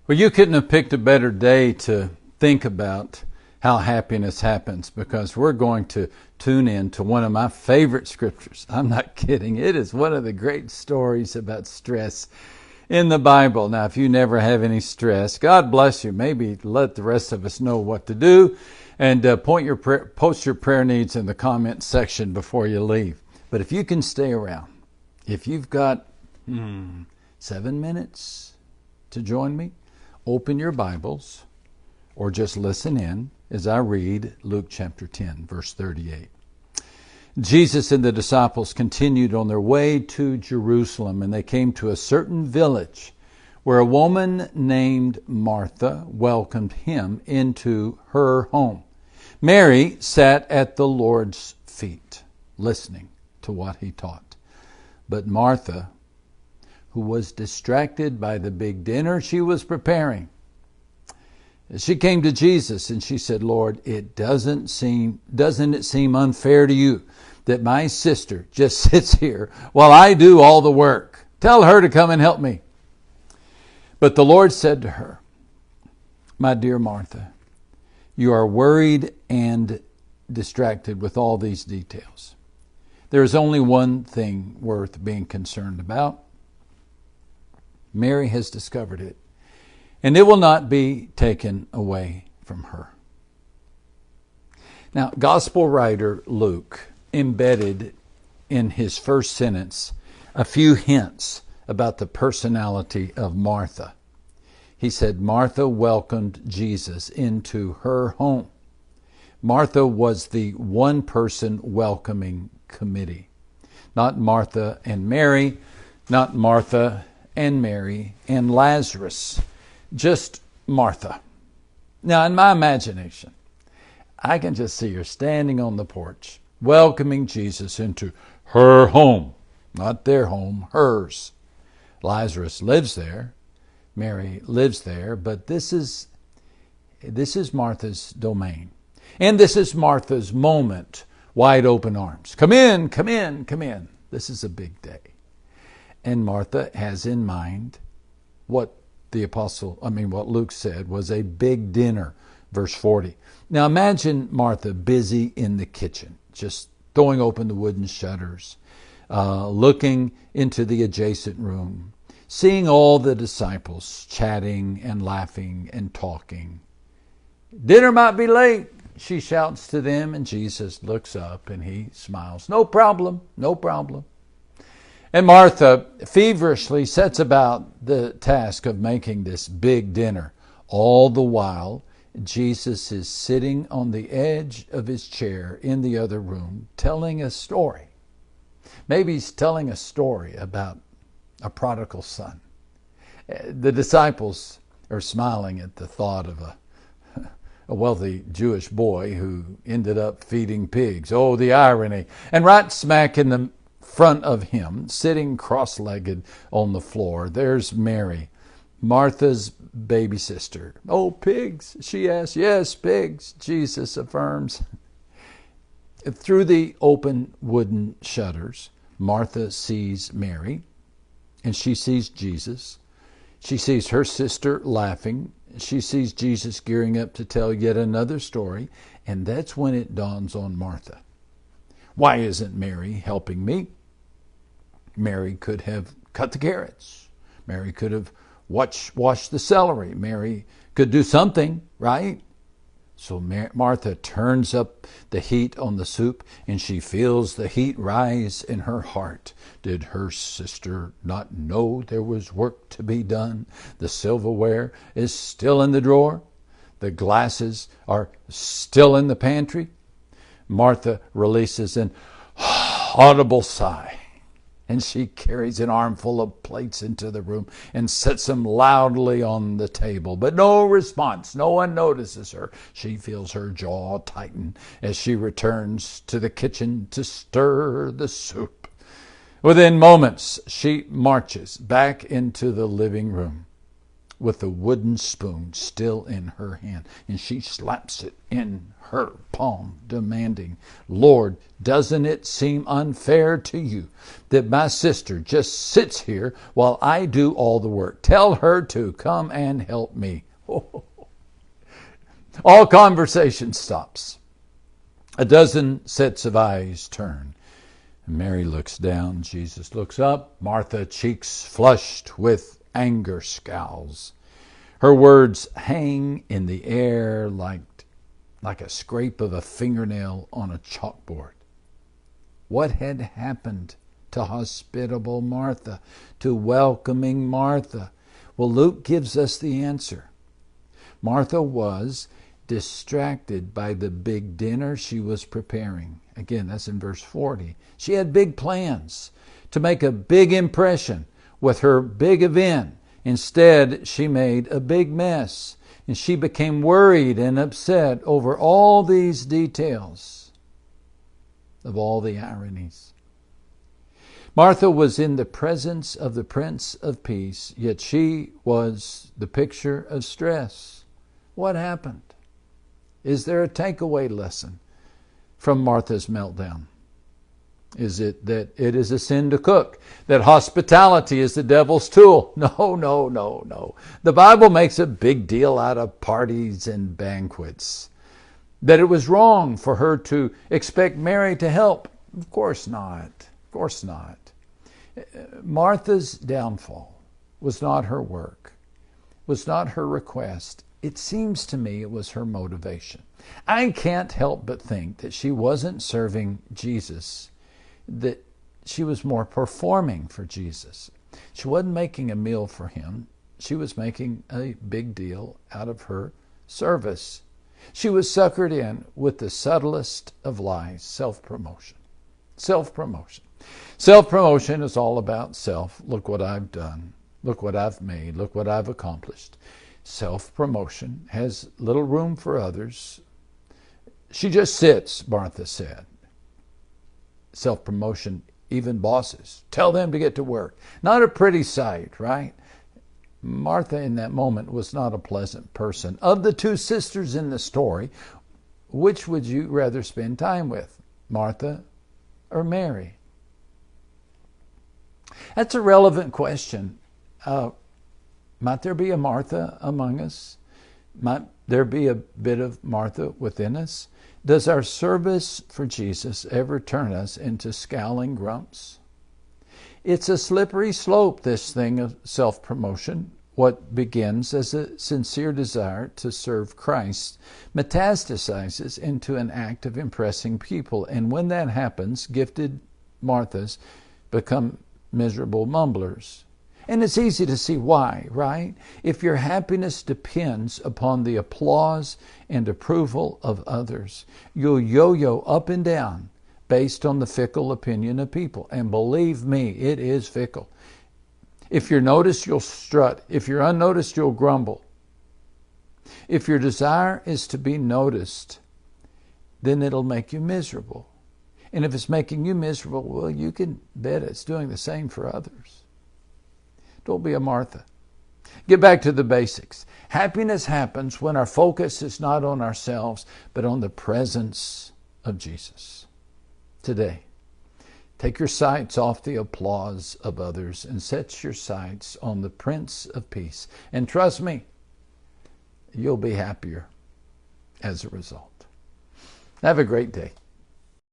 Well, you couldn't have picked a better day to think about how happiness happens, because we're going to tune in to one of my favorite scriptures. I'm not kidding. It is one of the great stories about stress in the Bible. Now, if you never have any stress, God bless you. Maybe let the rest of us know what to do, and post your prayer needs in the comment section before you leave. But if you can stay around, if you've got 7 minutes to join me, open your Bibles or just listen in as I read Luke chapter 10, verse 38. Jesus and the disciples continued on their way to Jerusalem, and they came to a certain village where a woman named Martha welcomed him into her home. Mary sat at the Lord's feet, listening to what he taught. But Martha, who was distracted by the big dinner she was preparing, she came to Jesus and she said, "Lord, doesn't it seem unfair to you that my sister just sits here while I do all the work? Tell her to come and help me." But the Lord said to her, "My dear Martha, you are worried and distracted with all these details. There is only one thing worth being concerned about. Mary has discovered it, and it will not be taken away from her." Now, gospel writer Luke embedded in his first sentence a few hints about the personality of Martha. He said Martha welcomed Jesus into her home. Martha was the one-person welcoming committee. Not Martha and Mary, not Martha and Mary and Lazarus, just Martha. Now, in my imagination, I can just see her standing on the porch, welcoming Jesus into her home. Not their home, hers. Lazarus lives there. Mary lives there. But this is Martha's domain. And this is Martha's moment. Wide open arms. Come in, come in, come in. This is a big day. And Martha has in mind what Luke said was a big dinner. Verse 40. Now imagine Martha busy in the kitchen, just throwing open the wooden shutters, looking into the adjacent room, seeing all the disciples chatting and laughing and talking. "Dinner might be late," she shouts to them, and Jesus looks up and he smiles. "No problem, no problem." And Martha feverishly sets about the task of making this big dinner. All the while, Jesus is sitting on the edge of his chair in the other room, telling a story. Maybe he's telling a story about a prodigal son. The disciples are smiling at the thought of a wealthy Jewish boy who ended up feeding pigs. Oh, the irony. And right smack in the front of him, sitting cross-legged on the floor, there's Mary, Martha's baby sister. "Oh, pigs?" she asks. "Yes, pigs," Jesus affirms. Through the open wooden shutters, Martha sees Mary, and she sees Jesus. She sees her sister laughing. She sees Jesus gearing up to tell yet another story, and that's when it dawns on Martha. Why isn't Mary helping me? Mary could have cut the carrots. Mary could have washed the celery. Mary could do something, right? So Martha turns up the heat on the soup, and she feels the heat rise in her heart. Did her sister not know there was work to be done? The silverware is still in the drawer. The glasses are still in the pantry. Martha releases an audible sigh, and she carries an armful of plates into the room and sets them loudly on the table. But no response. No one notices her. She feels her jaw tighten as she returns to the kitchen to stir the soup. Within moments, she marches back into the living room. with a wooden spoon still in her hand, and she slaps it in her palm, demanding, Lord, doesn't it seem unfair to you that my sister just sits here while I do all the work? Tell her to come and help me. All conversation stops. A dozen sets of eyes turn. Mary looks down. Jesus looks up. Martha, cheeks flushed with anger, scowls. Her words hang in the air like a scrape of a fingernail on a chalkboard. What had happened to hospitable Martha, to welcoming Martha? Well, Luke gives us the answer. Martha was distracted by the big dinner she was preparing. Again, that's in verse 40. She had big plans to make a big impression with her big event. Instead, she made a big mess, and she became worried and upset over all these details of all the ironies. Martha was in the presence of the Prince of Peace, yet she was the picture of stress. What happened? Is there a takeaway lesson from Martha's meltdown? Is it that it is a sin to cook? That hospitality is the devil's tool? No. The Bible makes a big deal out of parties and banquets. That it was wrong for her to expect Mary to help? Of course not. Of course not. Martha's downfall was not her work, was not her request. It seems to me it was her motivation. I can't help but think that she wasn't serving Jesus, that she was more performing for Jesus. She wasn't making a meal for him. She was making a big deal out of her service. She was suckered in with the subtlest of lies, self-promotion. Self-promotion. Self-promotion is all about self. Look what I've done. Look what I've made. Look what I've accomplished. Self-promotion has little room for others. She just sits, Martha said. Self-promotion, even bosses. Tell them to get to work. Not a pretty sight, right? Martha in that moment was not a pleasant person. Of the two sisters in the story, which would you rather spend time with? Martha or Mary? That's a relevant question. Might there be a Martha among us? Might there be a bit of Martha within us? Does our service for Jesus ever turn us into scowling grumps? It's a slippery slope, this thing of self-promotion. What begins as a sincere desire to serve Christ metastasizes into an act of impressing people. And when that happens, gifted Marthas become miserable mumblers. And it's easy to see why, right? If your happiness depends upon the applause and approval of others, you'll yo-yo up and down based on the fickle opinion of people. And believe me, it is fickle. If you're noticed, you'll strut. If you're unnoticed, you'll grumble. If your desire is to be noticed, then it'll make you miserable. And if it's making you miserable, well, you can bet it's doing the same for others. Don't be a Martha. Get back to the basics. Happiness happens when our focus is not on ourselves, but on the presence of Jesus. Today, take your sights off the applause of others and set your sights on the Prince of Peace. And trust me, you'll be happier as a result. Have a great day.